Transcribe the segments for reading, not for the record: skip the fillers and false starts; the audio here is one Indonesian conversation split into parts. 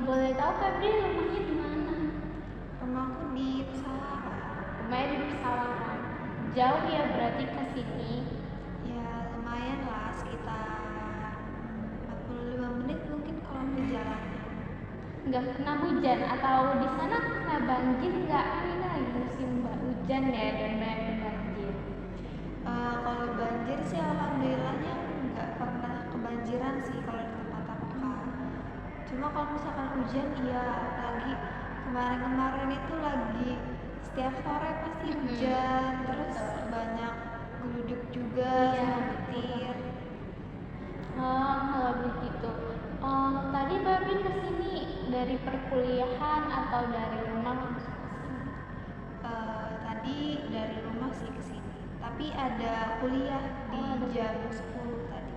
Kalau boleh tahu Febri rumahnya di mana? Rumahku di Pesawaran. Rumahnya di Pesawaran. Jauh ya berarti ke sini? Ya lumayan lah, sekitar 45 menit mungkin kalau perjalanan. Nggak kena hujan atau di sana kena banjir nggak? Ini lagi musim hujan ya dan banyak banjir. Kalau banjir sih alhamdulillahnya nggak pernah kebanjiran sih kalau di tempat aku kan. Cuma kalau misalkan hujan, iya lagi kemarin-kemarin itu lagi setiap sore pasti hujan, terus banyak geluduk juga sama petir. Oh, kalau begitu. Tadi Febri kesini dari perkuliahan atau dari rumah langsung kesini? Tadi dari rumah sih ke sini, tapi ada kuliah di jam 10 tadi.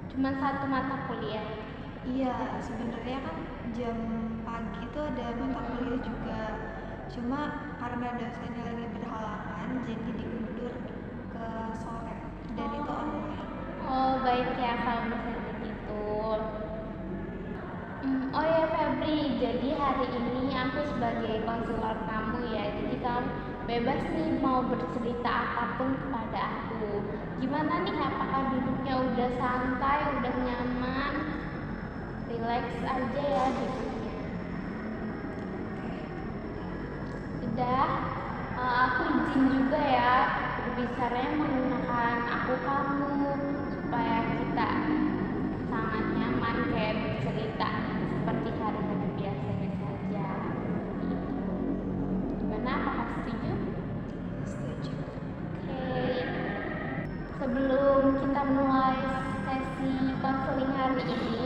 Cuman satu mata kuliah. Iya, sebenarnya kan jam pagi itu ada mata kuliah juga. Cuma karena dosennya lagi berhalangan, jadi diundur ke sore. Dan itu online. Oh, baik ya kalau misalnya begitu. Oh ya Febri, jadi hari ini aku sebagai konselor kamu ya. Jadi kamu bebas nih mau bercerita apapun kepada aku. Gimana nih? Apakah duduknya udah santai, udah nyaman? Relax aja ya duduknya. Udah, aku izin juga ya berbicaranya menggunakan aku kamu supaya kita sangat nyaman kayak bercerita seperti hari-hari biasanya saja. Gitu. Gimana? Apakah setuju? Setuju. Oke. Sebelum kita mulai sesi konseling hari ini,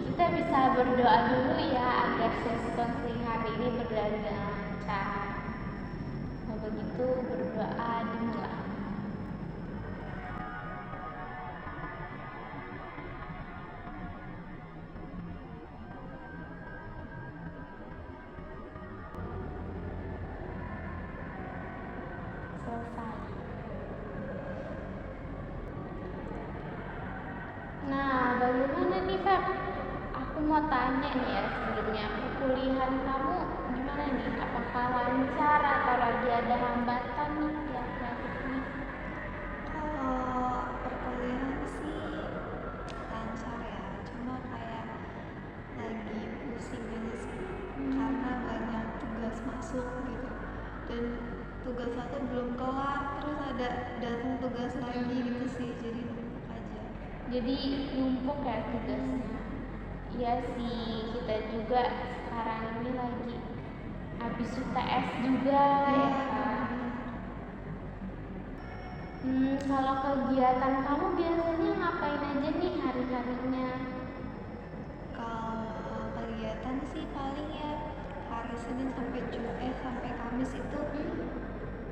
kita bisa berdoa dulu ya agar sesi konseling hari ini berjalan dengan lancar. Kalau begitu berdoa dimulai. Selesai. Nah, bagaimana nih Feb? Aku mau tanya nih ya sebelumnya, perkuliahan kamu gimana nih? Apakah lancar atau lagi ada hambatan nih di akhir-akhir ini? Kalau perkuliahan sih lancar ya, cuma kayak lagi pusing aja sih, karena banyak tugas masuk gitu. Dan tugas satu belum kelar, terus ada datang tugas lagi gitu sih, jadi numpuk aja. Jadi numpuk ya tugasnya. Iya sih, kita juga sekarang ini lagi habis UTS juga ya kan. Kalau kegiatan kamu biasanya ngapain aja nih hari-harinya? Kalau kegiatan sih paling ya hari Senin sampai Jumat sampai Kamis itu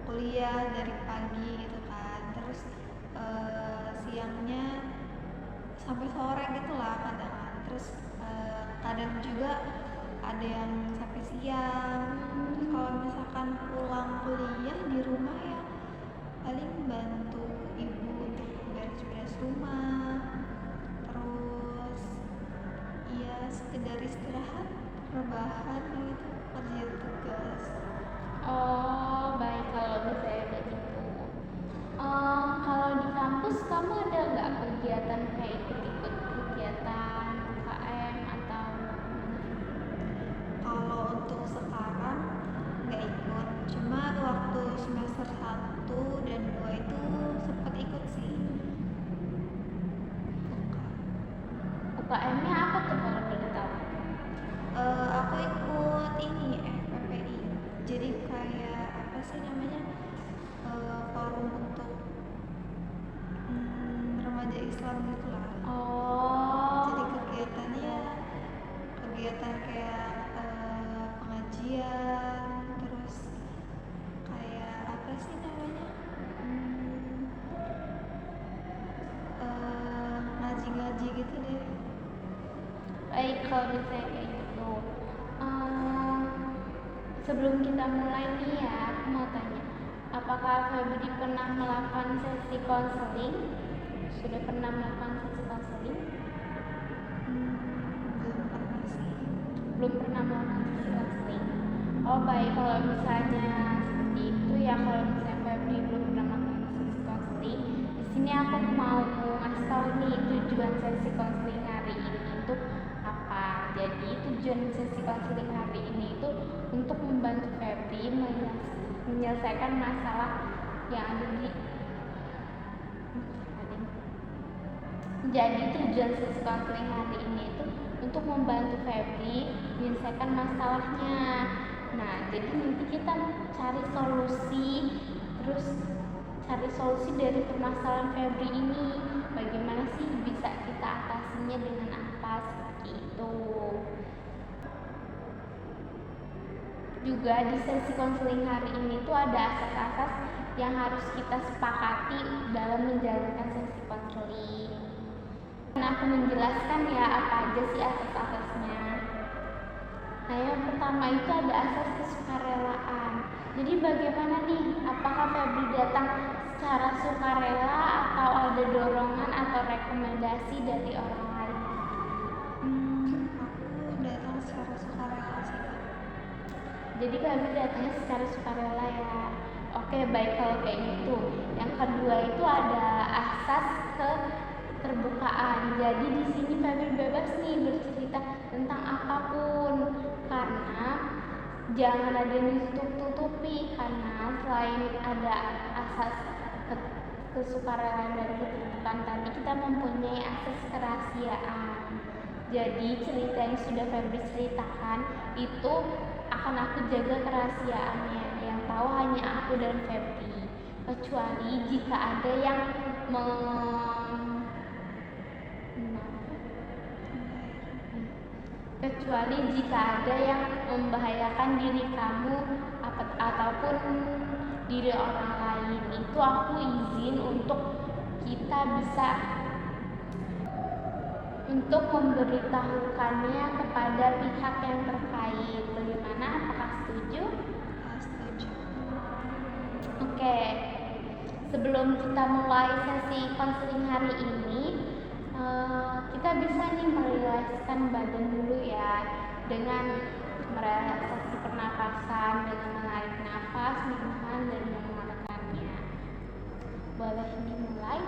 kuliah dari pagi gitu kan, terus siangnya sampai sore gitu lah kadang. Terus kadang juga ada yang sampai siang. Terus kalau misalkan pulang kuliah di rumah ya paling bantu ibu untuk beres-beres rumah, terus ya sekedar istirahat, rebahan gitu, kerja tugas. Oh, baik kalau misalnya begitu. Kalau di kampus kamu ada nggak kegiatan kayak ikut-ikut kegiatan UKM atau Kalau untuk sekarang nggak ikut, cuma waktu semester 1 dan 2 itu sempat ikut sih. UKM-nya apa tuh kalau boleh tahu? Aku ikut ini FPPI, jadi kayak apa sih namanya, forum untuk remaja Islam gitu lah. Jadi Oh, kegiatannya kegiatan kayak pengajian, terus kayak apa sih namanya, ngaji-ngaji gitu deh. baik kalau misalnya kayak gitu. Sebelum kita mulai nih ya, aku mau tanya, apakah Febri pernah melakukan sesi konseling? Sudah pernah melakukan sesi konseling? Belum pernah sih. belum pernah melakukan sesi konseling. Oh baik, kalau misalnya seperti itu ya, kalau misalnya Febri belum pernah melakukan sesi konseling, di sini aku mau ngasih tahu nih tujuan sesi konseling hari ini itu apa. Jadi tujuan sesi konseling hari ini itu untuk membantu Febri menyelesaikan masalah yang ada di. Jadi tujuan sesi konseling hari ini itu untuk membantu Febri menyelesaikan masalahnya. Nah, jadi nanti kita cari solusi dari permasalahan Febri ini. Bagaimana sih bisa kita atasinya dengan apa, seperti itu. Juga di sesi konseling hari ini tuh ada asas-asas yang harus kita sepakati dalam menjalankan sesi konseling. Nah, aku menjelaskan ya apa aja sih asas-asasnya. Nah, yang pertama itu ada asas kesukarelaan. Jadi bagaimana nih, apakah Febri datang secara sukarela atau ada dorongan atau rekomendasi dari orang lain? Aku datang secara sukarela sih, Kak. Jadi Febri datangnya secara sukarela ya. Oke, baik kalau kayak gitu. Yang kedua itu ada asas keterbukaan. Jadi di sini Febri bebas nih bercerita tentang apapun, karena jangan ada yang ditutup-tutupi, karena selain ada asas kesukarelaan dan keterbukaan tadi, kita mempunyai asas kerahasiaan. Jadi cerita yang sudah Febri ceritakan itu akan aku jaga kerahasiaannya, yang tahu hanya aku dan Febri, kecuali jika ada yang membahayakan diri kamu ataupun diri orang lain, itu aku izin untuk kita bisa untuk memberitahukannya kepada pihak yang terkait. Bagaimana? Apakah setuju? Setuju. Oke. Sebelum kita mulai sesi konseling hari ini, kita bisa nih merilekskan badan dulu ya, dengan merelaksasi pernapasan, dengan menarik nafas, menahan dan mengeluarkannya. Boleh dimulai?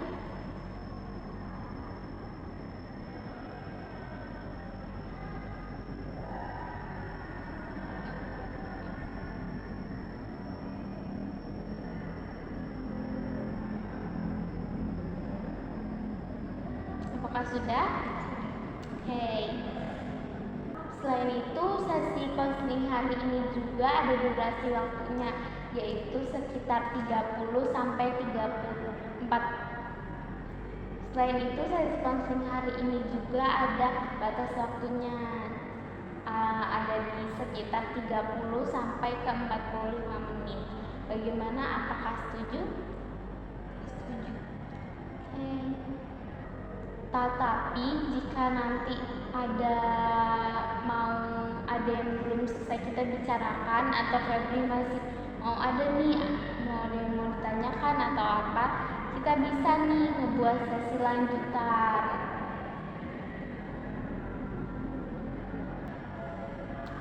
Apakah sudah? Oke. Selain itu, sesi konseling hari ini juga ada durasi waktunya, yaitu sekitar 30 sampai 34. Selain itu, sesi konseling hari ini juga ada batas waktunya, ada di sekitar 30 sampai ke 45 menit. Bagaimana? Apakah setuju? Setuju. Oke. Tetapi jika nanti ada yang belum selesai kita bicarakan, atau Febri masih mau ada yang mau ditanyakan atau apa, kita bisa nih ngebuat sesi lanjutan.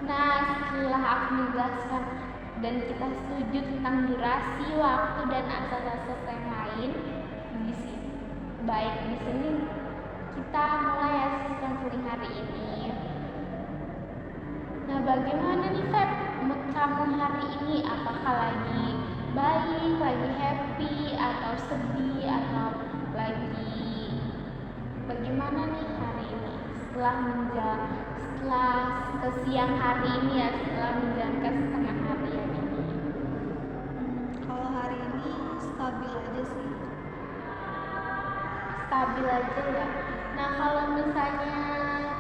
Nah, setelah aku menjelaskan dan kita setuju tentang durasi, waktu, dan asas-asas yang lain, di sini kita mulai sesi konseling hari ini. Nah, bagaimana nih Feb, mood kamu hari ini? Apakah lagi baik, lagi happy, atau sedih, atau lagi bagaimana nih hari ini? Setelah ke siang hari ini ya, setelah menjalankan setengah hari ini. Kalau hari ini stabil aja sih. Stabil aja ya. Nah, kalau misalnya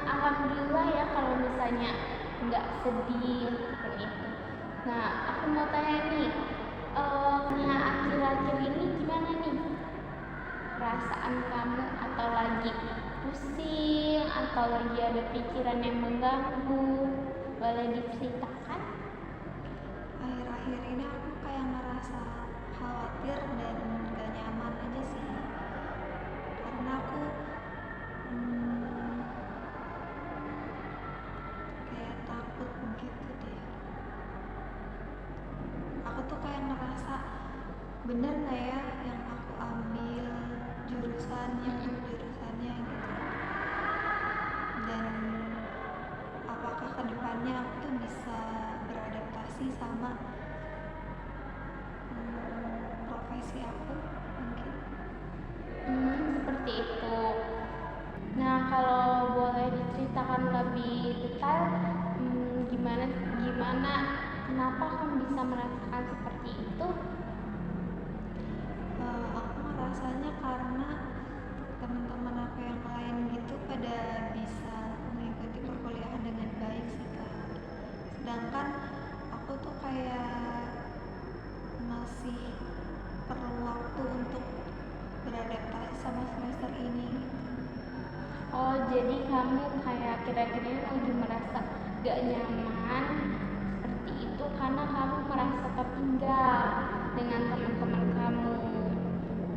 alhamdulillah ya, kalau misalnya nggak sedih seperti itu. Nah, aku mau tanya nih, akhir-akhir ini gimana nih perasaan kamu? Atau lagi pusing, atau lagi ada pikiran yang mengganggu? Boleh diceritakan? Akhir-akhir ini aku kayak ngerasa khawatir dan gak nyaman aja sih, karena aku kayak takut bener nggak ya yang aku ambil jurusannya jurusannya gitu, dan apakah kedepannya aku tuh bisa beradaptasi sama profesi aku mungkin. Seperti itu. Nah, kalau boleh diceritakan lebih detail, gimana gimana kenapa kamu bisa merasakan seperti itu? Aku ngerasanya karena teman-teman aku yang lain gitu pada bisa mengikuti perkuliahan dengan baik sih Kak, sedangkan aku tuh kayak masih perlu waktu untuk beradaptasi sama semester ini. Oh, jadi kamu kayak kira-kira lagi merasa gak nyaman seperti itu karena kamu merasa tertinggal dengan teman-teman kamu.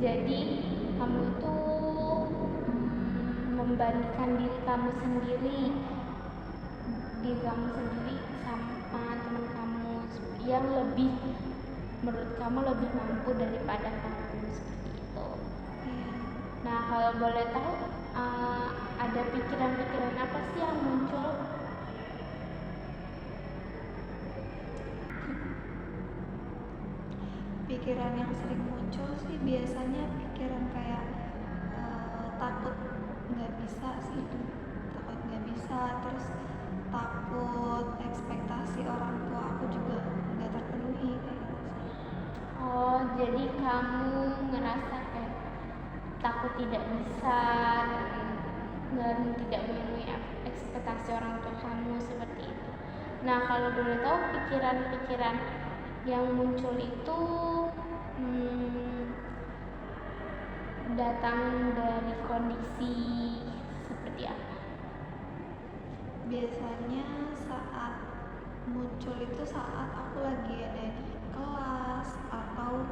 Jadi kamu itu membandingkan diri kamu sendiri sama teman kamu yang lebih, menurut kamu lebih mampu daripada kamu, seperti itu. Nah, kalau boleh tahu, ada pikiran-pikiran apa sih yang muncul? Pikiran yang sering muncul sih biasanya pikiran kayak takut nggak bisa sih, takut nggak bisa, terus takut ekspektasi orang tua aku juga nggak terpenuhi kayak gitu sih. Oh, jadi kamu ngerasa kayak takut tidak bisa dan tidak memenuhi ekspektasi orang tua kamu, seperti itu. Nah, kalau boleh tahu pikiran-pikiran yang muncul itu datang dari kondisi seperti apa? Biasanya saat muncul itu saat aku lagi ada di kelas atau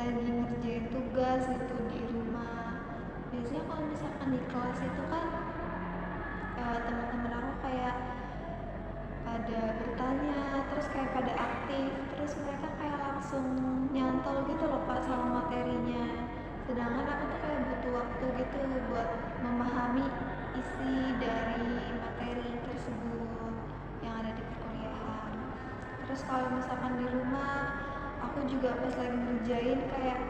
lagi ngerjain tugas itu di rumah. Biasanya kalau misalkan di kelas itu kan teman-teman aku kayak pada bertanya, terus kayak pada aktif, terus mereka kayak langsung nyantol gitu loh Pak sama materinya, sedangkan aku tuh kayak butuh waktu gitu buat memahami isi dari materi tersebut yang ada di perkuliahan. Terus kalau misalkan di rumah, aku juga pas lagi ngerjain kayak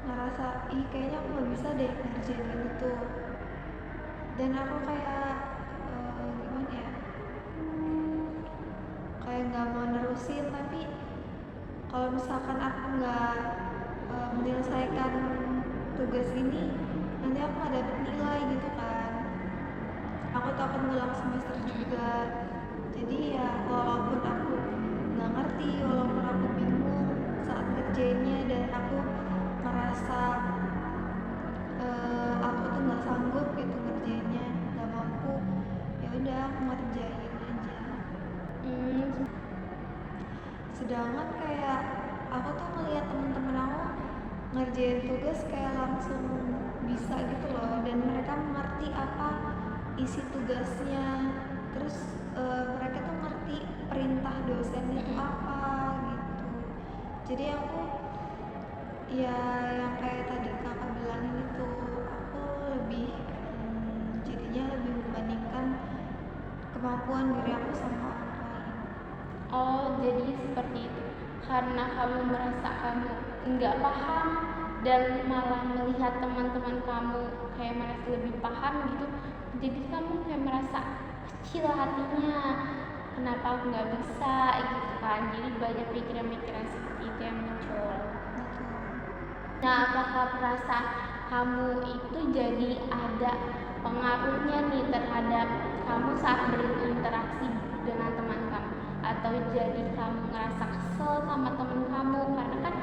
ngerasa kayaknya aku nggak bisa deh ngerjain ini tuh, dan aku kayak gimana ya, kayak nggak mau nerusin, tapi kalau misalkan aku nggak menyelesaikan tugas ini nanti aku nggak dapet nilai gitu kan, aku takut ngulang semester juga. Jadi ya walaupun aku nggak ngerti, walaupun aku bingung saat ngerjainnya dan aku ngerasa aku tuh nggak sanggup gitu ngerjainnya, nggak mampu, ya udah aku ngerjain aja. Sedangkan kayak aku tuh ngeliat temen-temen aku ngerjain tugas kayak langsung bisa gitu loh, dan mereka mengerti apa isi tugasnya, terus mereka tuh ngerti perintah dosennya itu apa gitu. Jadi aku ya yang kayak tadi kakak bilangin itu, aku lebih jadinya lebih membandingkan kemampuan diri aku sama orang lain. Oh, jadi seperti itu. Karena kamu merasa kamu nggak paham dan malah melihat teman-teman kamu kayak merasa lebih paham gitu, jadi kamu kayak merasa kecil hatinya. Kenapa aku nggak bisa gitu kan? Jadi banyak pikiran-pikiran seperti itu yang muncul. Nah, apakah perasaan kamu itu jadi ada pengaruhnya nih terhadap kamu saat berinteraksi dengan teman kamu, atau jadi kamu ngerasa kesel sama teman kamu karena kan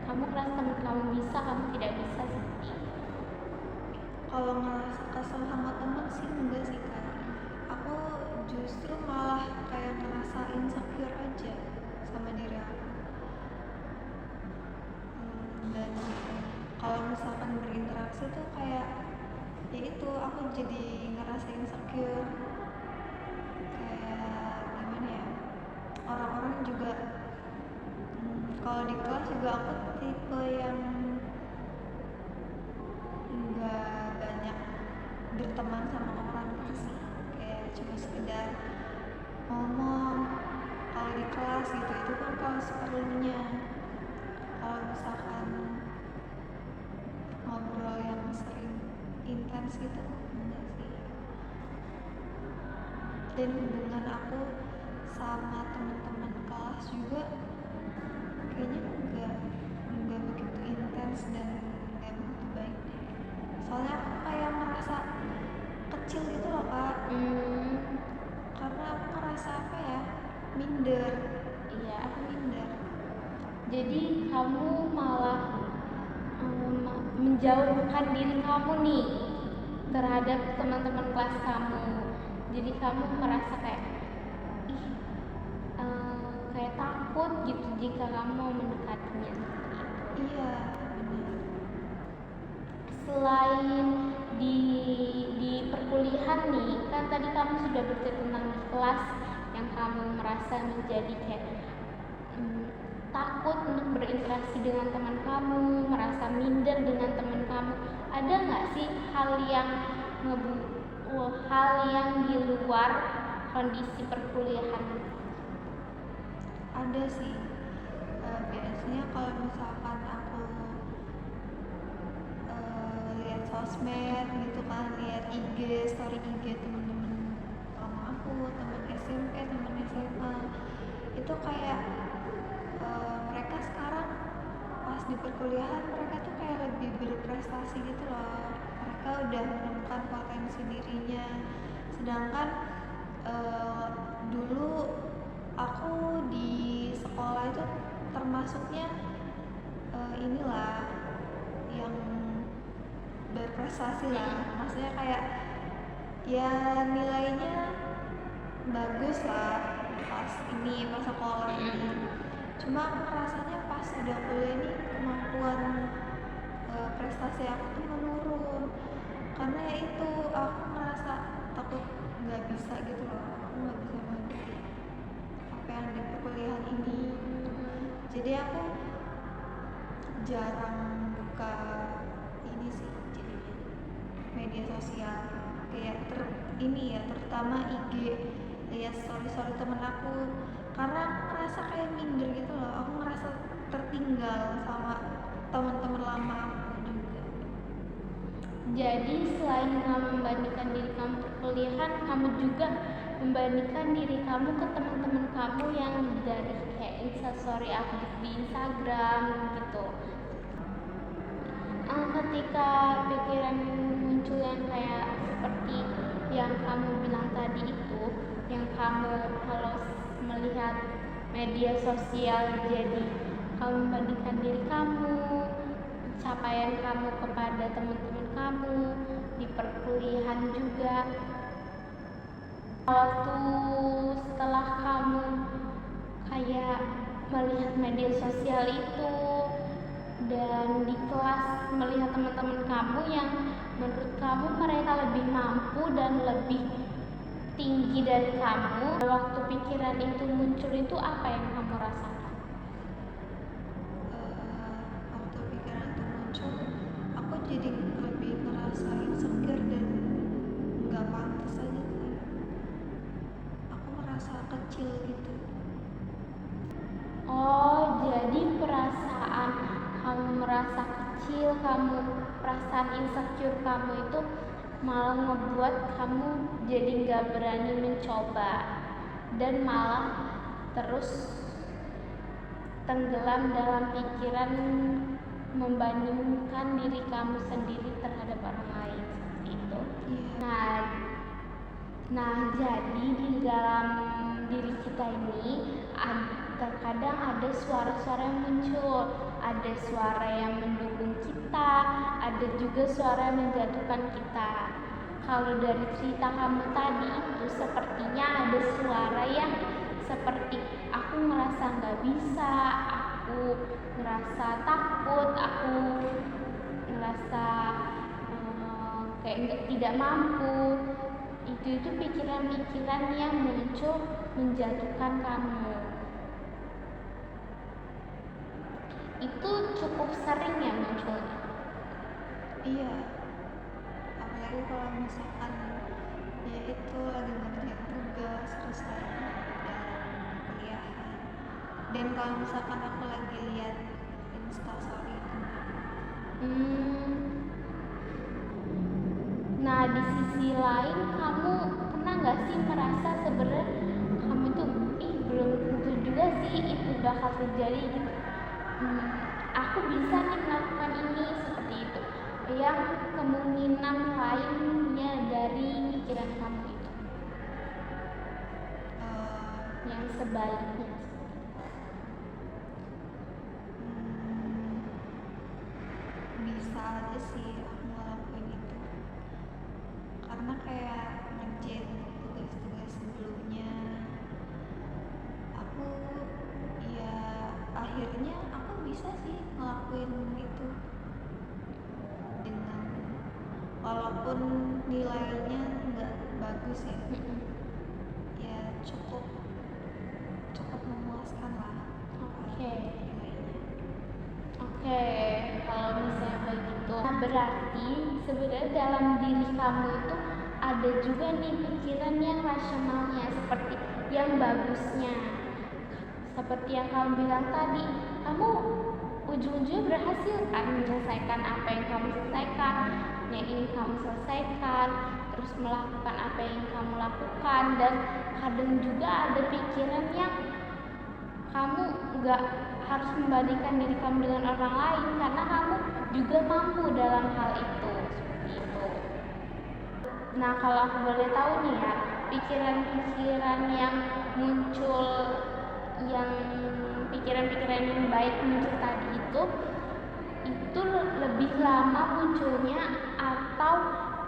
kamu ngerasa teman kamu bisa, kamu tidak bisa, seperti itu? Kalau ngerasa kesel sama teman sih enggak sih Kak, aku justru malah kayak ngerasa insecure aja sama diri aku. Dan kalau misalkan berinteraksi tuh kayak ya itu aku jadi ngerasa insecure, kayak gimana ya, orang-orang juga Kalau di kelas juga aku tipe yang nggak banyak berteman sama orang gitu sih, kayak cuma sekedar ngomong kalau di kelas gitu, itu kan kalau seperlunya. Kalau misalkan ngobrol yang sering intens gitu enggak sih. Dan hubungan aku sama teman-teman kelas juga kayaknya nggak begitu intens dan nggak begitu baik deh. Soalnya aku kayak merasa kecil gitu loh kak, karena aku ngerasa apa ya, minder. Iya. Aku minder. Jadi kamu malah menjauhkan diri kamu nih terhadap teman-teman kelas kamu. Jadi kamu merasa kayak kayak takut gitu jika kamu mau mendekatinya seperti itu. Iya benar. Selain di perkuliahan nih, kan tadi kamu sudah bercerita tentang di kelas yang kamu merasa menjadi kayak takut untuk berinteraksi dengan teman kamu, merasa minder dengan teman kamu. Ada nggak sih hal yang di luar kondisi perkuliahan? Ada sih. Biasanya kalau misalkan aku lihat sosmed gitu kan, lihat story IG temen-temen lama aku, temen SMP, temen SMA, itu kayak mereka sekarang pas di perkuliahan mereka tuh kayak lebih berprestasi gitu loh. Mereka udah menemukan potensi dirinya, sedangkan dulu aku di sekolah itu termasuknya inilah yang berprestasi lah, maksudnya kayak ya nilainya bagus lah pas sekolah ini. Cuma aku rasanya pas udah kuliah ini kemampuan prestasi aku tuh menurun, karena ya itu aku merasa takut nggak bisa gitu loh, aku nggak bisa mengikuti apa yang di perkuliahan ini. Jadi aku jarang buka ini sih, jadi media sosial kayak terutama IG, lihat story temen aku, karena aku ngerasa kayak minder gitu loh, aku ngerasa tertinggal sama teman-teman lama aku juga. Jadi selain kamu membandingkan diri kamu perkuliahan, kamu juga membandingkan diri kamu ke teman-teman kamu yang dari kayak instastory update di Instagram gitu. Ketika pikiran muncul yang kayak seperti yang kamu bilang tadi itu, yang kamu kalau melihat media sosial jadi kamu membandingkan diri kamu, capaian kamu kepada teman-teman kamu di perkuliahan juga. Waktu setelah kamu kayak melihat media sosial itu dan di kelas melihat teman-teman kamu yang menurut kamu mereka lebih mampu dan lebih tinggi dari kamu, waktu pikiran itu muncul itu apa yang kamu rasakan? Waktu pikiran itu muncul, aku jadi lebih ngerasa insecure dan nggak pantas aja sih. Aku merasa kecil gitu. Oh, jadi perasaan kamu merasa kecil, perasaan insecure kamu itu malah ngebuat kamu jadi nggak berani mencoba dan malah terus tenggelam dalam pikiran membandingkan diri kamu sendiri terhadap orang lain seperti itu. Nah, jadi di dalam diri kita ini terkadang ada suara-suara yang muncul, ada suara yang mendukung kita, ada juga suara yang menjatuhkan kita. Kalau dari cerita kamu tadi itu sepertinya ada suara yang seperti aku ngerasa nggak bisa, aku ngerasa takut, aku ngerasa kayak tidak mampu. Itu pikiran-pikiran yang muncul menjatuhkan kamu. itu cukup sering ya munculnya. Iya, apalagi kalau misalkan ya itu lagi ngerjain tugas terus lagi dalam kuliahan, dan kalau misalkan aku lagi lihat instastory itu. Nah, di sisi lain kamu pernah nggak sih merasa sebenarnya kamu itu belum tentu juga sih itu bakal terjadi gitu. Aku bisa nih melakukan ini seperti itu. Yang kemungkinan lainnya dari pikiran kamu itu, yang sebaliknya. Bisa aja sih aku ngelakuin itu, karena kayak ngerjain tugas-tugas sebelumnya aku, ya akhirnya aku bisa sih ngelakuin itu dengan walaupun nilainya nggak bagus ya, ya cukup memuaskan lah. Oke, kalau misalnya begitu, nah berarti sebenarnya dalam diri kamu itu ada juga nih pikiran yang rasionalnya, seperti yang bagusnya. Seperti yang kamu bilang tadi, kamu ujung-ujungnya berhasil kan menyelesaikan apa yang kamu selesaikan, yang ingin kamu selesaikan, terus melakukan apa yang kamu lakukan. Dan kadang juga ada pikiran yang kamu nggak harus membandingkan diri kamu dengan orang lain, karena kamu juga mampu dalam hal itu, seperti itu. Nah, kalau aku boleh tahu nih ya, pikiran-pikiran yang muncul, yang pikiran-pikiran yang baik muncul tadi itu lebih lama munculnya atau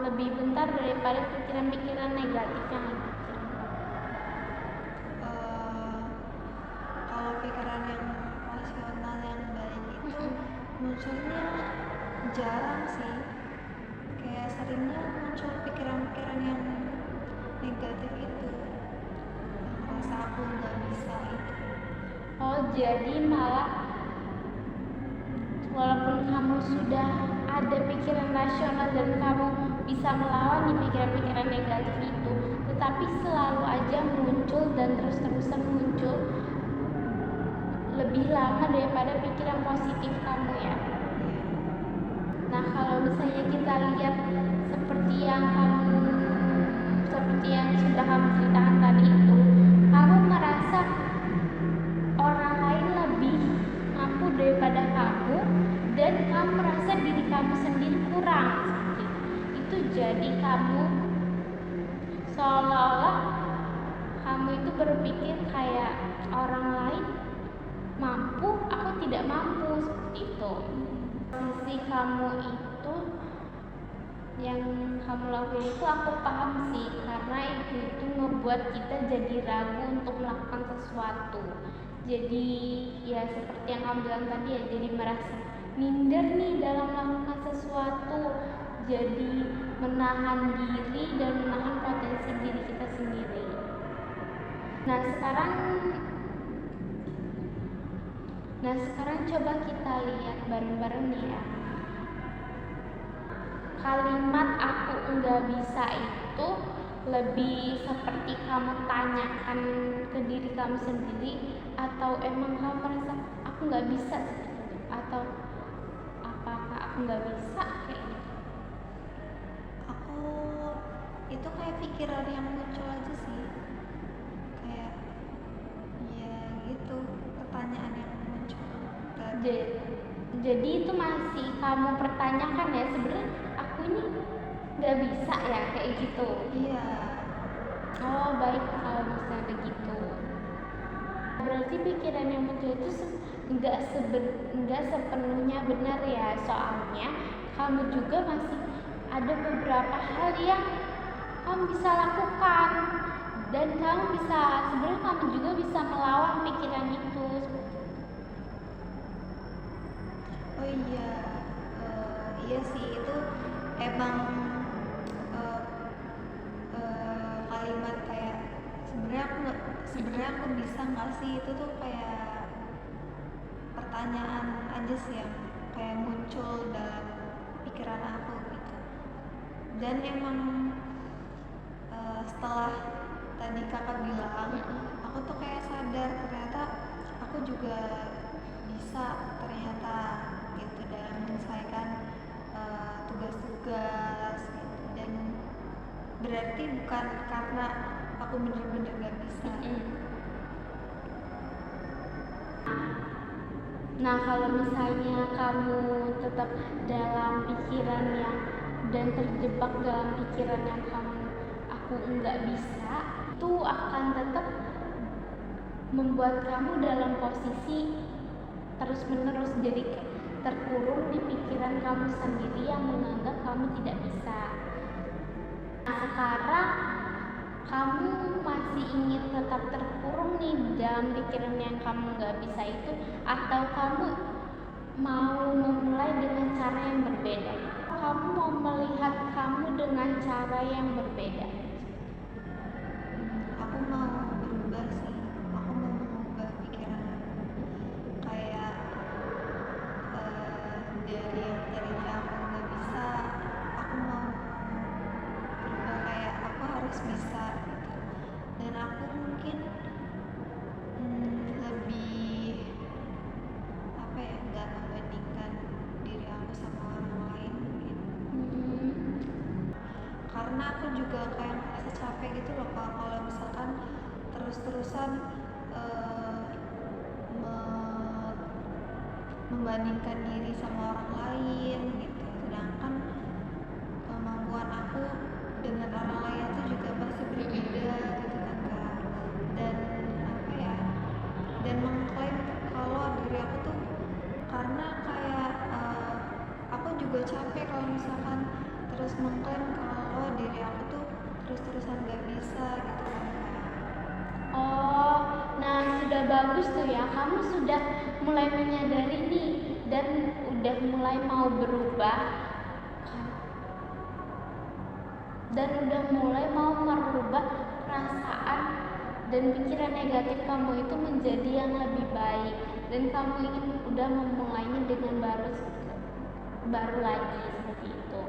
lebih bentar daripada pikiran-pikiran negatif yang ada? Kalau pikiran yang rasional yang baik itu munculnya jarang sih, kayak seringnya muncul pikiran-pikiran yang negatif itu, yang merasa aku nggak bisa itu. Oh, jadi malah walaupun kamu sudah ada pikiran rasional dan kamu bisa melawan di pikiran-pikiran negatif itu, tetapi selalu aja muncul dan terus-terusan muncul lebih lama daripada pikiran positif kamu ya. Nah, kalau misalnya kita lihat seperti yang sudah kamu ceritakan tadi itu, kamu merasa orang lain lebih mampu daripada kamu, dan kamu merasa diri kamu sendiri kurang, seperti itu. Jadi kamu seolah-olah kamu itu berpikir kayak orang lain mampu, aku tidak mampu, seperti itu. Sisi kamu itu yang kamu lakukan itu aku paham sih, karena itu membuat kita jadi ragu untuk melakukan sesuatu. Jadi ya seperti yang kamu bilang tadi ya, jadi merasa minder nih dalam melakukan sesuatu, jadi menahan diri dan menahan potensi diri kita sendiri. Nah sekarang coba kita lihat bareng-bareng nih ya. Kalimat aku enggak bisa itu lebih seperti kamu tanyakan ke diri kamu sendiri, atau emang kamu merasa aku nggak bisa seperti itu, atau apakah aku nggak bisa kayak gitu? Aku itu kayak pikiran yang muncul aja sih, kayak ya gitu, pertanyaan yang muncul. Jadi itu masih kamu pertanyakan ya, sebenarnya aku ini nggak bisa ya kayak gitu. Iya. Oh baik, kalau misalnya begitu, berarti pikiran yang muncul itu nggak sepenuhnya benar ya, soalnya kamu juga masih ada beberapa hal yang kamu bisa lakukan, dan sebenarnya kamu juga bisa melawan pikiran itu. Oh iya, iya sih, itu emang kalimat kayak sebenarnya aku bisa nggak sih, itu tuh kayak pertanyaan pertanyaan aja sih yang kayak muncul dalam pikiran aku gitu. Dan emang setelah tadi kakak bilang, aku tuh kayak sadar ternyata aku juga bisa ternyata gitu dalam menyelesaikan tugas-tugas gitu. Dan berarti bukan karena aku bener-bener gak bisa. Nah, kalau misalnya kamu tetap dalam pikiran yang dan terjebak dalam pikiran yang aku nggak bisa, itu akan tetap membuat kamu dalam posisi terus-menerus jadi terkurung di pikiran kamu sendiri yang menganggap kamu tidak bisa. Nah, sekarang kamu masih ingin tetap terkurung nih dalam pikiran yang kamu nggak bisa itu, atau kamu mau memulai dengan cara yang berbeda? Kamu mau melihat kamu dengan cara yang berbeda? Aku mau berubah sih, aku mau mengubah pikiran aku. Kayak dari yang tadinya aku nggak bisa, aku mau berubah kayak aku harus bisa gitu. Dan aku mungkin lebih apa ya, nggak membandingkan diri aku sama orang lain mungkin. Karena aku juga kayak merasa capek gitu loh kalau misalkan terus-terusan membandingkan diri sama orang lain gitu. Sedangkan kemampuan aku dengan orang lain itu juga pasti berbeda gitu kan Kak. Dan apa ya, dan mengklaim kalau diri aku tuh, karena kayak aku juga capek kalau misalkan terus mengklaim kalau diri aku tuh terus-terusan gak bisa gitu kan Kak. Oh, nah sudah bagus tuh ya, kamu sudah mulai menyadari nih dan udah mulai mau berubah dan udah mulai mau merubah perasaan dan pikiran negatif kamu itu menjadi yang lebih baik, dan kamu ingin udah memulainya dengan baru lagi seperti itu.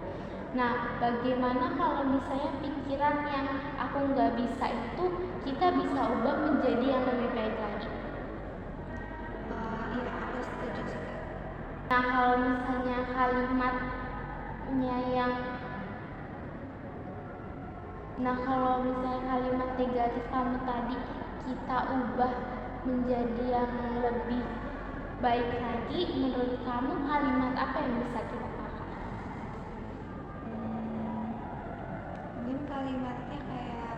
Nah, bagaimana kalau misalnya pikiran yang aku nggak bisa itu kita bisa ubah menjadi yang lebih baik lagi? Iya, aku setuju sih Kak. Nah, kalau misalnya kalimat negatif kamu tadi kita ubah menjadi yang lebih baik lagi, menurut kamu kalimat apa yang bisa kita pakai? Mungkin kalimatnya kayak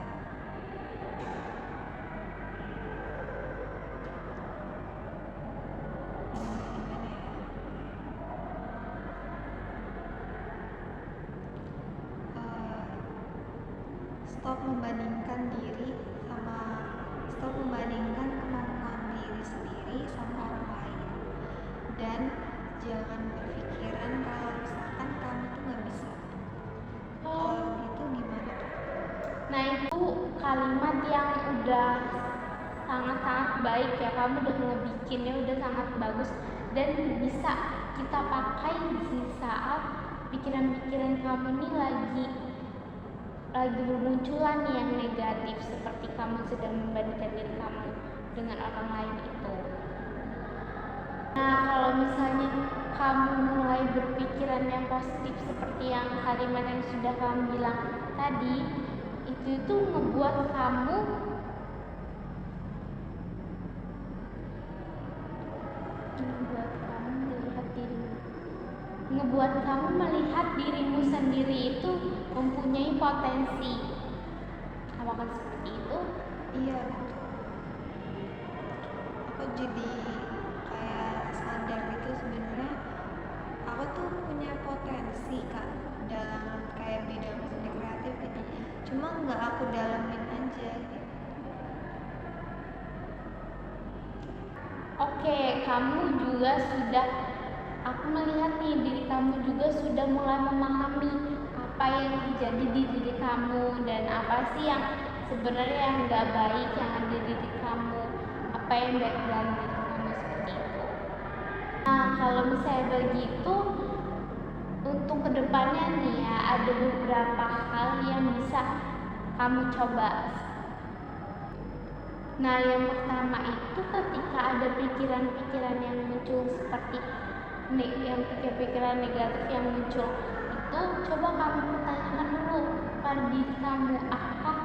gimana ya, stop membandingkan kemampuan diri sendiri sama orang lain, dan jangan berpikiran kalau misalkan kamu tuh nggak bisa. Kalau gitu gimana Kak? Nah, itu kalimat yang udah sangat-sangat baik ya, kamu udah ngebikinnya udah sangat bagus dan bisa kita pakai di saat pikiran-pikiran kamu nih lagi bermunculan yang negatif, seperti kamu sedang membandingkan diri kamu dengan orang lain itu. Nah, kalau misalnya kamu mulai berpikiran yang positif seperti yang kalimat yang sudah kamu bilang tadi, itu ngebuat kamu melihat dirimu sendiri itu mempunyai potensi. Apakah seperti itu? Iya, betul. Aku jadi kayak sadar gitu, sebenarnya aku tuh punya potensi Kak dalam kayak bidang seni kreatif gitu. Cuma nggak aku dalamin aja gitu. Oke, kamu juga sudah, aku melihat nih diri kamu juga sudah mulai memahami apa yang terjadi di diri kamu dan apa sih yang sebenarnya yang nggak baik yang ada di diri kamu, apa yang baik dalam diri kamu, seperti itu. Nah, kalau misalnya begitu, untuk kedepannya nih ya, ada beberapa hal yang bisa kamu coba. Nah, yang pertama itu ketika ada pikiran-pikiran yang muncul seperti yang pikiran negatif yang muncul itu, coba kamu pertanyakan dulu pada diri kamu, apakah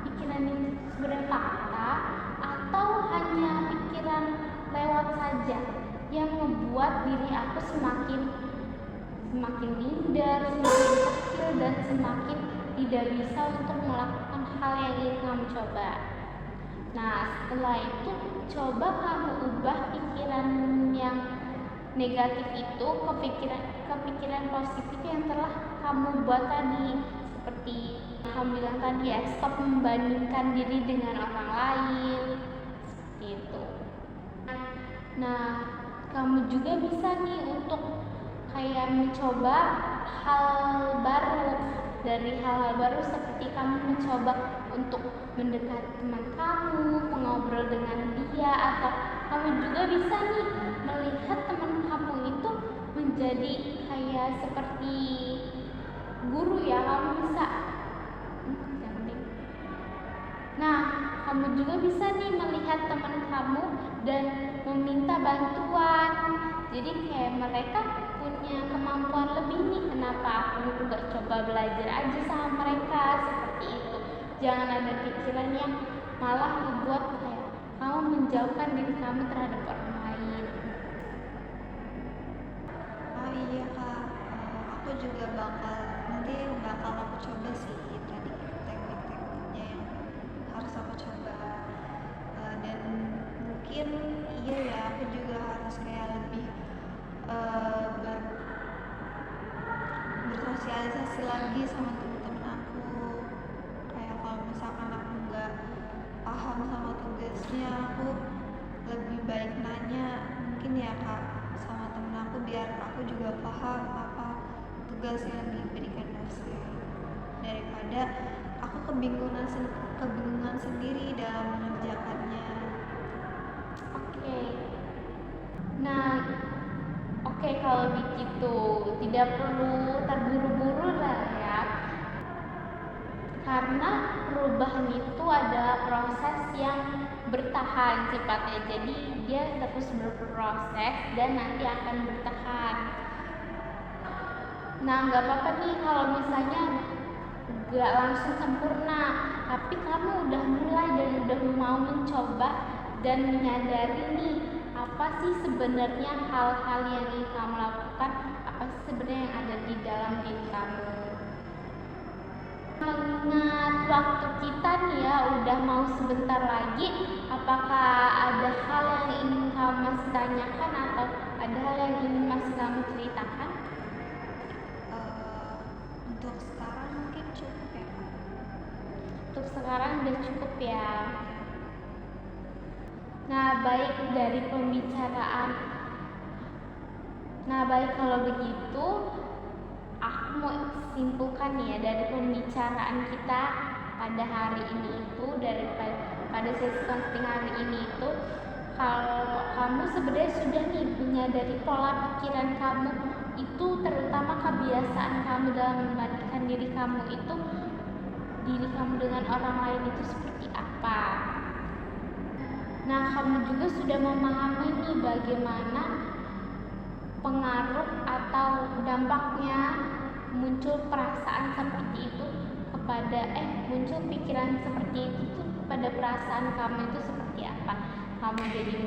pikiran ini sebenarnya fakta atau hanya pikiran lewat saja yang membuat diri aku semakin minder, semakin kecil, dan semakin tidak bisa untuk melakukan hal yang ingin kamu coba. Nah, setelah itu coba kamu ubah pikiran yang negatif itu ke pikiran positif yang telah kamu buat tadi. Seperti kamu bilang tadi ya, stop membandingkan diri dengan orang lain, seperti itu. Nah, kamu juga bisa nih untuk kayak mencoba hal baru. Dari hal-hal baru seperti kamu mencoba untuk mendekati teman kamu, mengobrol dengan dia, atau kamu juga bisa nih melihat teman kamu itu menjadi kayak seperti guru ya. Kamu bisa Nah, kamu juga bisa nih melihat teman kamu dan meminta bantuan. Jadi kayak mereka punya kemampuan lebih nih, kenapa aku nggak coba belajar aja sama mereka, seperti itu. Jangan ada pikiran yang malah membuat kayak kamu menjauhkan diri kamu terhadap orang lain. Oh iya kak, aku juga nanti bakal aku coba sih tadi teknik-tekniknya yang harus aku coba. Dan mungkin iya ya, aku juga harus kayak lebih bersosialisasi lagi sama teman-teman aku. Kayak kalau misalkan aku nggak paham sama tugasnya, aku lebih baik nanya mungkin ya kak sama temen aku, biar aku juga paham apa tugas yang diberikan dosen, daripada aku kebingungan sendiri dalam mengerjakannya. Oke, kalau begitu tidak perlu terburu-buru lah ya, karena perubahan itu adalah proses yang bertahan sifatnya. Jadi dia terus berproses dan nanti akan bertahan. Nah, nggak apa-apa nih kalau misalnya nggak langsung sempurna, tapi kamu udah mulai dan udah mau mencoba dan menyadari nih apa sih sebenarnya hal-hal yang ingin kamu lakukan, apa sih sebenarnya yang ada di dalam diri kamu. Mengingat waktu kita nih ya udah mau sebentar lagi, apakah ada hal yang ingin kamu masih tanyakan atau ada hal yang ingin masih kamu ceritakan? Untuk sekarang mungkin cukup ya kak. Untuk sekarang udah cukup ya. Nah, baik kalau begitu aku mau simpulkan ya dari pembicaraan kita pada hari ini itu, pada sesi counseling hari ini itu, kalau kamu sebenarnya sudah nih menyadari pola pikiran kamu itu, terutama kebiasaan kamu dalam membandingkan diri kamu dengan orang lain itu seperti apa. Nah, kamu juga sudah memahami nih bagaimana pengaruh atau dampaknya muncul perasaan seperti itu muncul pikiran seperti itu pada perasaan kamu itu seperti apa. Kamu jadi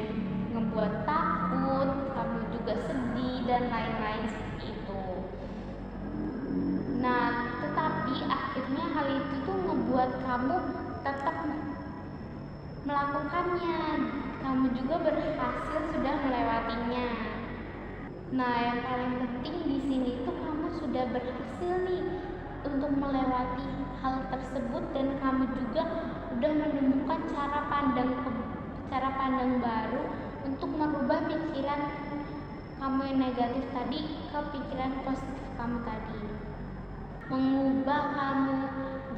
ngebuat takut, kamu juga sedih dan lain-lain seperti itu. Nah, tetapi akhirnya hal itu tuh membuat kamu tetap melakukannya. Kamu juga berhasil sudah melewatinya. Nah, yang paling penting di sini tuh kamu sudah berhasil nih untuk melewati hal tersebut, dan kamu juga udah menemukan cara pandang baru untuk merubah pikiran kamu yang negatif tadi ke pikiran positif kamu tadi. Mengubah kamu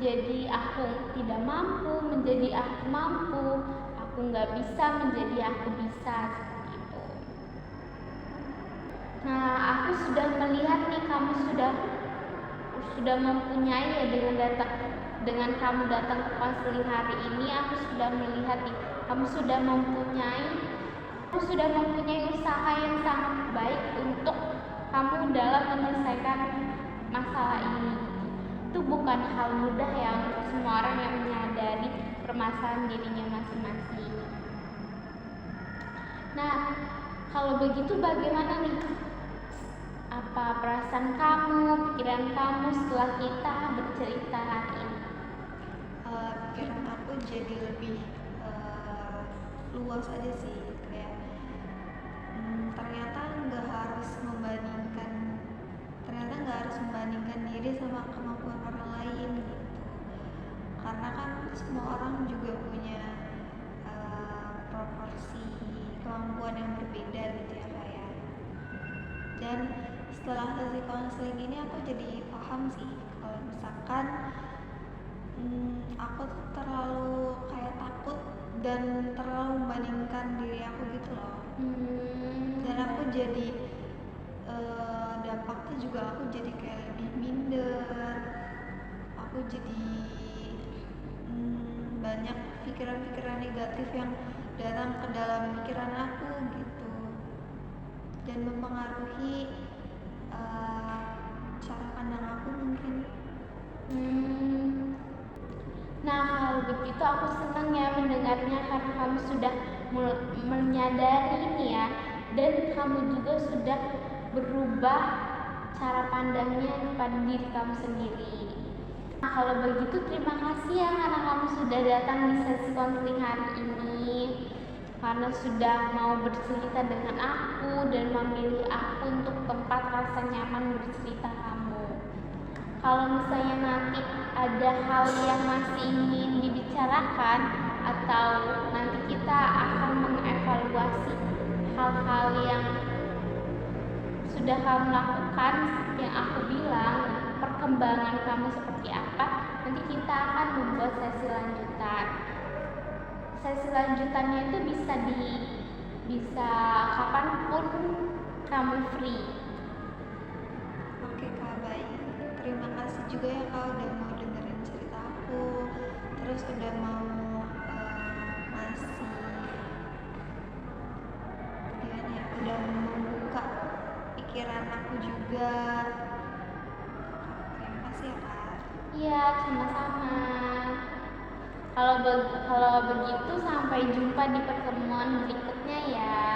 jadi aku tidak mampu menjadi aku mampu, aku nggak bisa menjadi aku bisa, seperti itu. Nah, aku sudah melihat nih kamu sudah mempunyai ya dengan kamu datang ke konseling hari ini. Aku sudah melihat nih kamu sudah mempunyai usaha yang sangat baik untuk kamu dalam menyelesaikan masalah ini. Itu bukan hal mudah ya untuk semua orang yang menyadari permasalahan dirinya masing-masing. Nah, kalau begitu bagaimana nih? Apa perasaan kamu, pikiran kamu setelah kita bercerita hari ini? Pikiran aku jadi lebih luas aja sih, kayak ternyata nggak harus membandingkan diri sama kemampuan orang lain gitu, karena kan semua orang juga punya proporsi kemampuan yang berbeda gitu ya Kak ya. Dan setelah sesi konseling ini aku jadi paham sih kalau misalkan aku tuh terlalu kayak takut dan terlalu membandingkan diri aku gitu loh. Dan aku jadi dampaknya juga aku jadi kayak lebih minder, aku jadi banyak pikiran-pikiran negatif yang datang ke dalam pikiran aku gitu, dan mempengaruhi cara pandang aku mungkin. Nah, kalau begitu aku senang ya mendengarnya karena kamu sudah menyadari ini ya, dan kamu juga sudah berubah cara pandangnya kepada diri kamu sendiri. Nah, kalau begitu terima kasih ya karena kamu sudah datang di sesi konseling hari ini, karena sudah mau bercerita dengan aku dan memilih aku untuk tempat rasa nyaman bercerita kamu. Kalau misalnya nanti ada hal yang masih ingin dibicarakan atau nanti kita akan mengevaluasi hal-hal yang sudah kamu lakukan, yang aku bilang perkembangan kamu seperti apa, nanti kita akan membuat sesi lanjutan. Sesi lanjutannya itu bisa kapanpun kamu free. Oke Kak, baik. Terima kasih juga ya Kak udah mau dengerin cerita aku, terus udah mau ngasih udah membuka pikiran aku juga. Terima kasih ya Kak. Iya, sama-sama. Kalau begitu sampai jumpa di pertemuan berikutnya ya.